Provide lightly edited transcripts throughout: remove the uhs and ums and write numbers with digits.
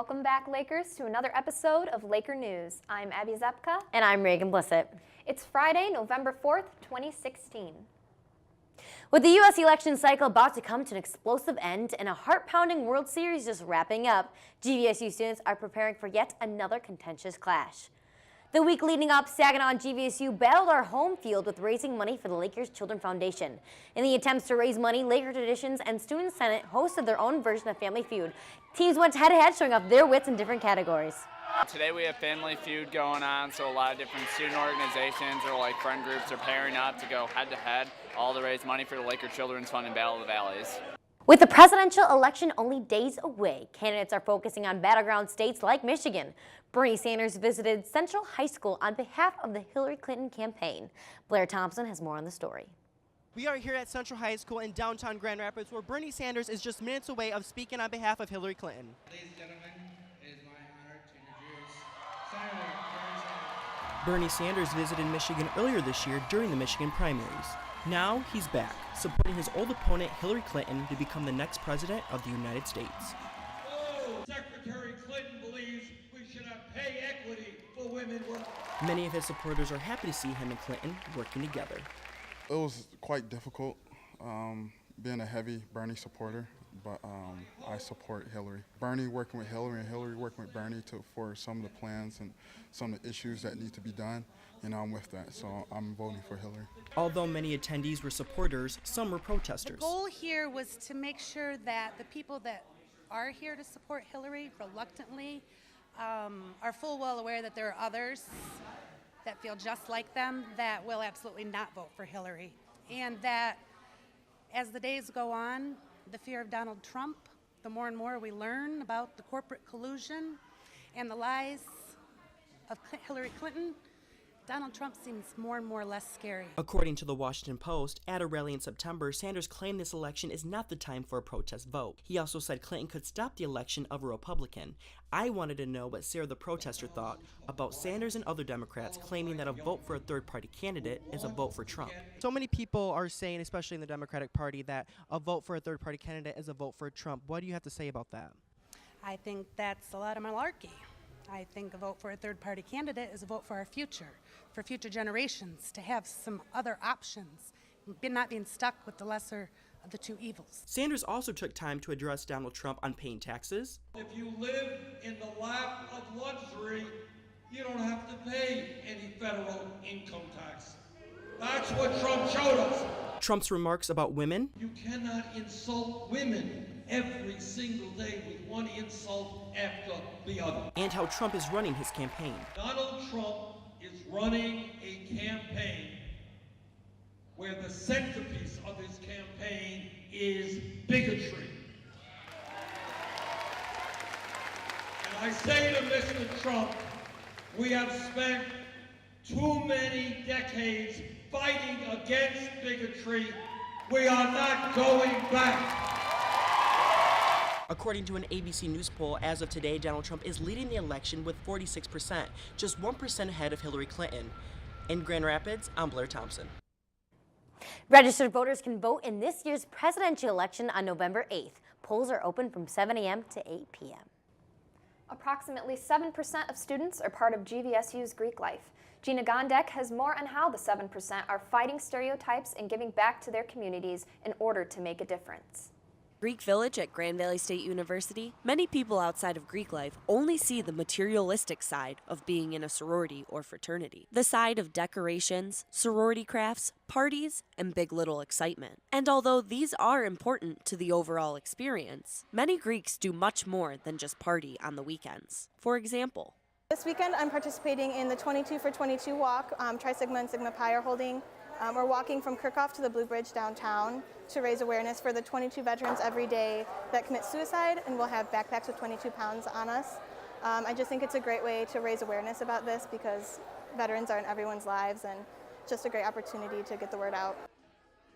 Welcome back, Lakers, to another episode of Laker News. I'm Abby Zepka. And I'm Reagan Blissett. It's Friday, November 4th, 2016. With the U.S. election cycle about to come to an explosive end and a heart-pounding World Series just wrapping up, GVSU students are preparing for yet another contentious clash. The week leading up, Saginaw and GVSU battled our home field with raising money for the Lakers Children Foundation. In the attempts to raise money, Laker Traditions and Student Senate hosted their own version of Family Feud. Teams went head-to-head, showing off their wits in different categories. Today we have Family Feud going on, so a lot of different student organizations or like friend groups are pairing up to go head-to-head, all to raise money for the Laker Children's Fund in Battle of the Valleys. With the presidential election only days away, candidates are focusing on battleground states like Michigan. Bernie Sanders visited Central High School on behalf of the Hillary Clinton campaign. Blair Thompson has more on the story. We are here at Central High School in downtown Grand Rapids, where Bernie Sanders is just minutes away of speaking on behalf of Hillary Clinton. Ladies and gentlemen, it is my honor to introduce Senator Bernie Sanders visited Michigan earlier this year during the Michigan primaries. Now he's back, supporting his old opponent Hillary Clinton to become the next president of the United States. Secretary Clinton believes we should have pay equity for women workers. Many of his supporters are happy to see him and Clinton working together. It was quite difficult being a heavy Bernie supporter, but I support Hillary. Bernie working with Hillary and Hillary working with Bernie for some of the plans and some of the issues that need to be done. I'm with that, so I'm voting for Hillary. Although many attendees were supporters, some were protesters. The goal here was to make sure that the people that are here to support Hillary reluctantly are full well aware that there are others that feel just like them that will absolutely not vote for Hillary. And that as the days go on, the fear of Donald Trump, the more and more we learn about the corporate collusion and the lies of Hillary Clinton, Donald Trump seems more and more less scary. According to the Washington Post, at a rally in September, Sanders claimed this election is not the time for a protest vote. He also said Clinton could stop the election of a Republican. I wanted to know what Sarah the protester thought about Sanders and other Democrats claiming that a vote for a third-party candidate is a vote for Trump. So many people are saying, especially in the Democratic Party, that a vote for a third-party candidate is a vote for Trump. What do you have to say about that? I think that's a lot of malarkey. I think a vote for a third-party candidate is a vote for our future, for future generations, to have some other options, not being stuck with the lesser of the two evils. Sanders also took time to address Donald Trump on paying taxes. If you live in the lap of luxury, you don't have to pay any federal income tax. That's what Trump showed us. Trump's remarks about women. You cannot insult women every single day with one insult after the other. And how Trump is running his campaign. Donald Trump is running a campaign where the centerpiece of his campaign is bigotry. And I say to Mr. Trump, we have spent too many decades fighting against bigotry. We are not going back. According to an ABC News poll, as of today, Donald Trump is leading the election with 46%, just 1% ahead of Hillary Clinton. In Grand Rapids, I'm Blair Thompson. Registered voters can vote in this year's presidential election on November 8th. Polls are open from 7 a.m. to 8 p.m. Approximately 7% of students are part of GVSU's Greek life. Gina Gondek has more on how the 7% are fighting stereotypes and giving back to their communities in order to make a difference. Greek Village at Grand Valley State University, many people outside of Greek life only see the materialistic side of being in a sorority or fraternity. The side of decorations, sorority crafts, parties, and big little excitement. And although these are important to the overall experience, many Greeks do much more than just party on the weekends. For example, this weekend I'm participating in the 22 for 22 walk. Tri Sigma and Sigma Pi are holding. We're walking from Kirkhoff to the Blue Bridge downtown to raise awareness for the 22 veterans every day that commit suicide, and we'll have backpacks with 22 pounds on us. I just think it's a great way to raise awareness about this because veterans are in everyone's lives, and just a great opportunity to get the word out.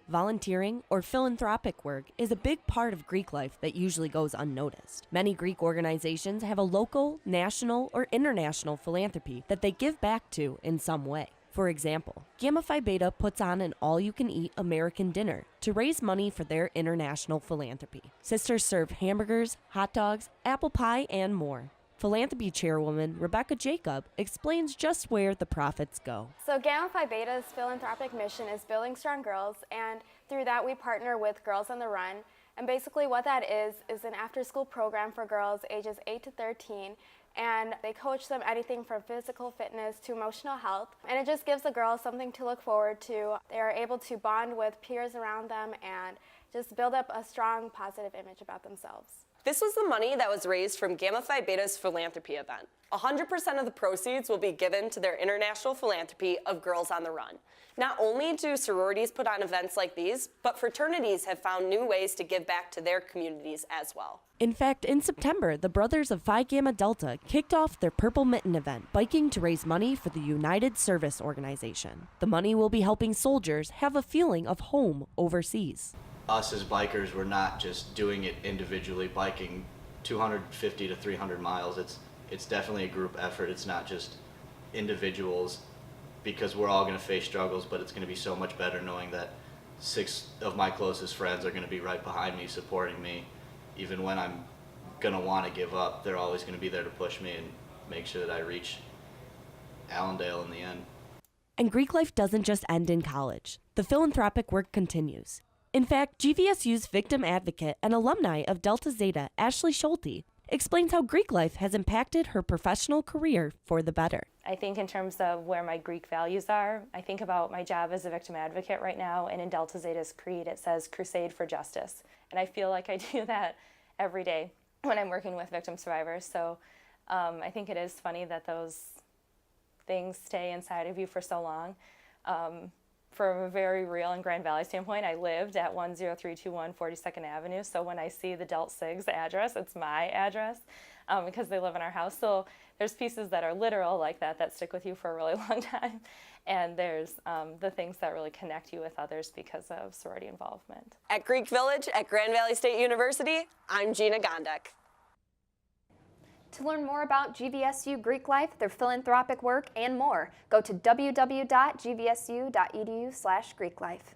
volunteering or philanthropic work is a big part of Greek life that usually goes unnoticed. Many Greek organizations have a local, national, or international philanthropy that they give back to in some way. For example, Gamma Phi Beta puts on an all-you-can-eat American dinner to raise money for their international philanthropy. Sisters serve hamburgers, hot dogs, apple pie, and more. Philanthropy chairwoman Rebecca Jacob explains just where the profits go. So Gamma Phi Beta's philanthropic mission is building strong girls, and through that we partner with Girls on the Run. And basically what that is an after-school program for girls ages 8 to 13, and they coach them anything from physical fitness to emotional health. And it just gives the girls something to look forward to. They are able to bond with peers around them and just build up a strong, positive image about themselves. This was the money that was raised from Gamma Phi Beta's philanthropy event. 100% of the proceeds will be given to their international philanthropy of Girls on the Run. Not only do sororities put on events like these, but fraternities have found new ways to give back to their communities as well. In fact, in September, the Brothers of Phi Gamma Delta kicked off their Purple Mitten event, biking to raise money for the United Service Organization. The money will be helping soldiers have a feeling of home overseas. Us as bikers, we're not just doing it individually, biking 250 to 300 miles. It's definitely a group effort. It's not just individuals, because we're all going to face struggles, but it's going to be so much better knowing that 6 of my closest friends are going to be right behind me, supporting me. Even when I'm going to want to give up, they're always going to be there to push me and make sure that I reach Allendale in the end. And Greek life doesn't just end in college. The philanthropic work continues. In fact, GVSU's victim advocate and alumni of Delta Zeta, Ashley Schulte, explains how Greek life has impacted her professional career for the better. I think in terms of where my Greek values are, I think about my job as a victim advocate right now, and in Delta Zeta's creed it says crusade for justice. And I feel like I do that every day when I'm working with victim survivors. So I think it is funny that those things stay inside of you for so long. From a very real and Grand Valley standpoint, I lived at 10321 42nd Avenue, so when I see the Delt Sigs address, it's my address because they live in our house. So there's pieces that are literal like that stick with you for a really long time, and there's the things that really connect you with others because of sorority involvement. At Greek Village at Grand Valley State University, I'm Gina Gondek. To learn more about GVSU Greek life, their philanthropic work, and more, go to www.gvsu.edu/GreekLife.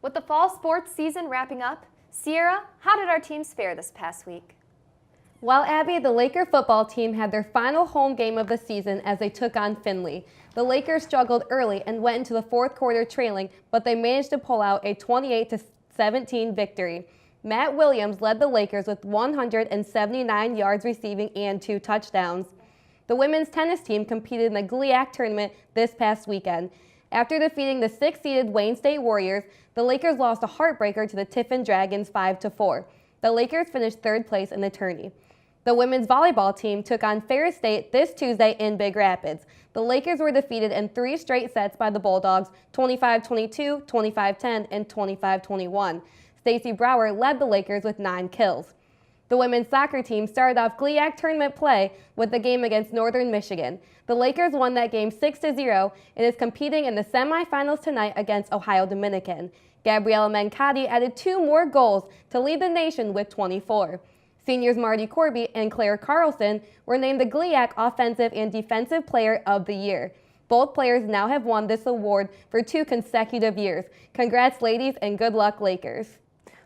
With the fall sports season wrapping up, Sierra, how did our teams fare this past week? Well, Abby, the Laker football team had their final home game of the season as they took on Findlay. The Lakers struggled early and went into the fourth quarter trailing, but they managed to pull out a 28-17 victory. Matt Williams led the Lakers with 179 yards receiving and 2 touchdowns. The women's tennis team competed in the GLIAC tournament this past weekend. After defeating the 6th-seeded Wayne State Warriors, the Lakers lost a heartbreaker to the Tiffin Dragons 5-4. The Lakers finished 3rd place in the tourney. The women's volleyball team took on Ferris State this Tuesday in Big Rapids. The Lakers were defeated in 3 straight sets by the Bulldogs, 25-22, 25-10, and 25-21. Stacey Brower led the Lakers with 9 kills. The women's soccer team started off GLIAC tournament play with the game against Northern Michigan. The Lakers won that game 6-0 and is competing in the semifinals tonight against Ohio Dominican. Gabriela Mancati added 2 more goals to lead the nation with 24. Seniors Marty Corby and Claire Carlson were named the GLIAC Offensive and Defensive Player of the Year. Both players now have won this award for 2 consecutive years. Congrats, ladies, and good luck, Lakers.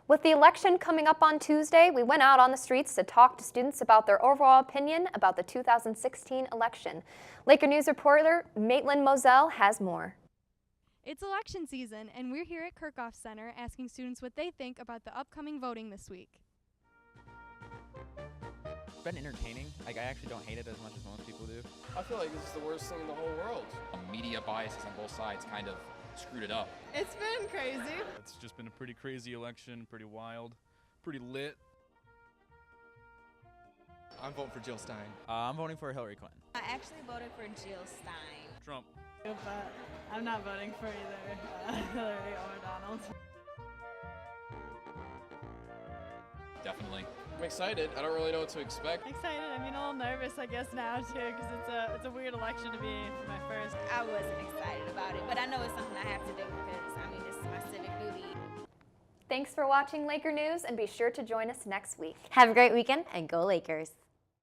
With the election coming up on Tuesday, we went out on the streets to talk to students about their overall opinion about the 2016 election. Laker News reporter Maitland Moselle has more. It's election season, and we're here at Kirchhoff Center asking students what they think about the upcoming voting this week. It's been entertaining. I actually don't hate it as much as most people do. I feel like this is the worst thing in the whole world. Media biases on both sides kind of screwed it up. It's been crazy. It's just been a pretty crazy election, pretty wild, pretty lit. I'm voting for Jill Stein. I'm voting for Hillary Clinton. I actually voted for Jill Stein. Trump. But I'm not voting for either Hillary or Donald. Definitely. I'm excited. I don't really know what to expect. Excited. I mean, a little nervous, I guess, now too, because it's a weird election to be for my first. I wasn't excited about it, but I know it's something I have to do because, I mean, this is my civic duty. Thanks for watching Laker News, and be sure to join us next week. Have a great weekend, and go Lakers.